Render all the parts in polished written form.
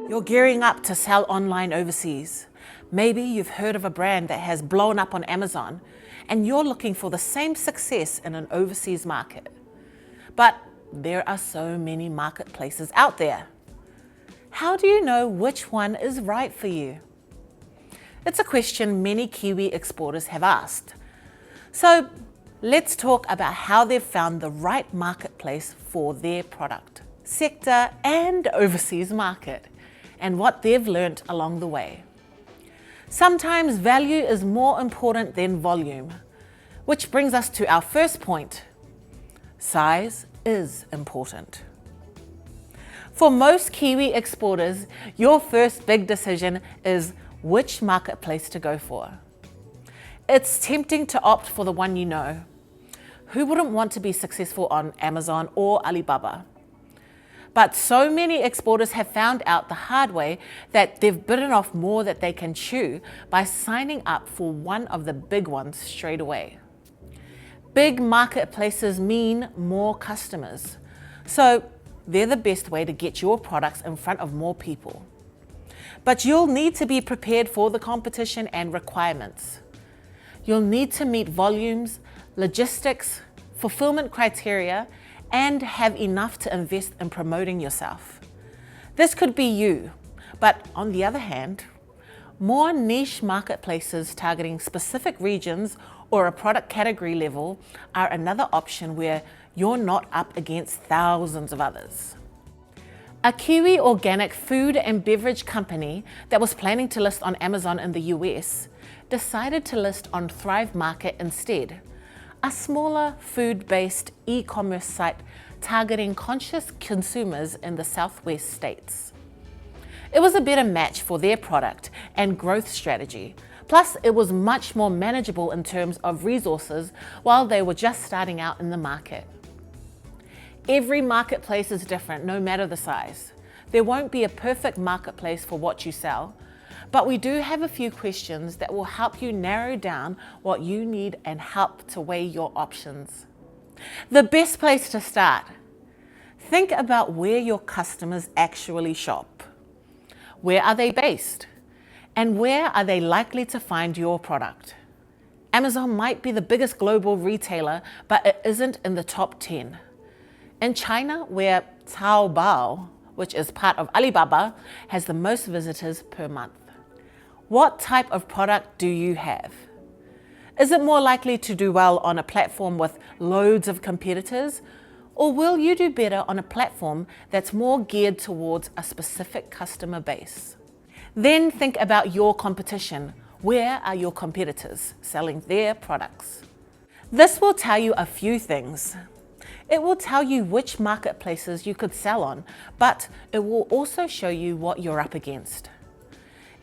You're gearing up to sell online overseas. Maybe you've heard of a brand that has blown up on Amazon and you're looking for the same success in an overseas market. But there are so many marketplaces out there. How do you know which one is right for you? It's a question many Kiwi exporters have asked. So let's talk about how they've found the right marketplace for their product, sector and overseas market, and what they've learnt along the way. Sometimes value is more important than volume, which brings us to our first point. Size is important. For most Kiwi exporters, your first big decision is which marketplace to go for. It's tempting to opt for the one you know. Who wouldn't want to be successful on Amazon or Alibaba? But so many exporters have found out the hard way that they've bitten off more than they can chew by signing up for one of the big ones straight away. Big marketplaces mean more customers, so they're the best way to get your products in front of more people. But you'll need to be prepared for the competition and requirements. You'll need to meet volumes, logistics, fulfillment criteria, and have enough to invest in promoting yourself. This could be you, but on the other hand, more niche marketplaces targeting specific regions or a product category level are another option where you're not up against thousands of others. A Kiwi organic food and beverage company that was planning to list on Amazon in the US decided to list on Thrive Market instead, a smaller food-based e-commerce site targeting conscious consumers in the Southwest states. It was a better match for their product and growth strategy. Plus, it was much more manageable in terms of resources while they were just starting out in the market. Every marketplace is different, no matter the size. There won't be a perfect marketplace for what you sell, but we do have a few questions that will help you narrow down what you need and help to weigh your options. The best place to start. Think about where your customers actually shop. Where are they based? And where are they likely to find your product? Amazon might be the biggest global retailer, but it isn't in the top 10. In China, where Taobao, which is part of Alibaba, has the most visitors per month. What type of product do you have? Is it more likely to do well on a platform with loads of competitors? Or will you do better on a platform that's more geared towards a specific customer base? Then think about your competition. Where are your competitors selling their products? This will tell you a few things. It will tell you which marketplaces you could sell on, but it will also show you what you're up against.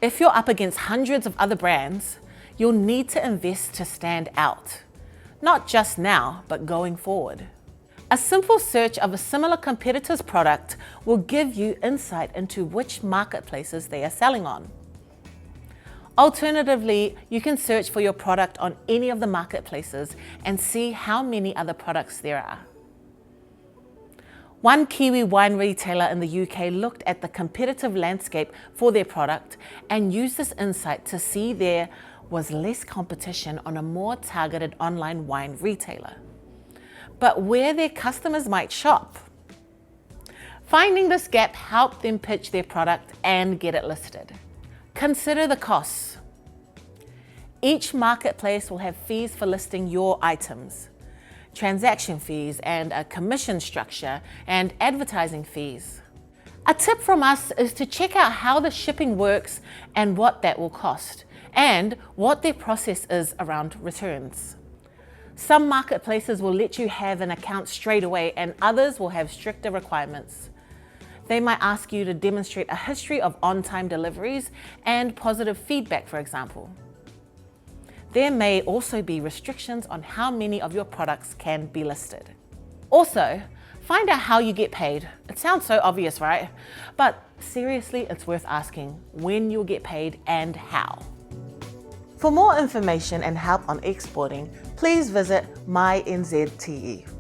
If you're up against hundreds of other brands, you'll need to invest to stand out. Not just now, but going forward. A simple search of a similar competitor's product will give you insight into which marketplaces they are selling on. Alternatively, you can search for your product on any of the marketplaces and see how many other products there are. One Kiwi wine retailer in the UK looked at the competitive landscape for their product and used this insight to see there was less competition on a more targeted online wine retailer, but where their customers might shop. Finding this gap helped them pitch their product and get it listed. Consider the costs. Each marketplace will have fees for listing your items, transaction fees and a commission structure and advertising fees. A tip from us is to check out how the shipping works and what that will cost, and what their process is around returns. Some marketplaces will let you have an account straight away and others will have stricter requirements. They might ask you to demonstrate a history of on-time deliveries and positive feedback, for example. There may also be restrictions on how many of your products can be listed. Also, find out how you get paid. It sounds so obvious, right? But seriously, it's worth asking when you'll get paid and how. For more information and help on exporting, please visit MyNZTE.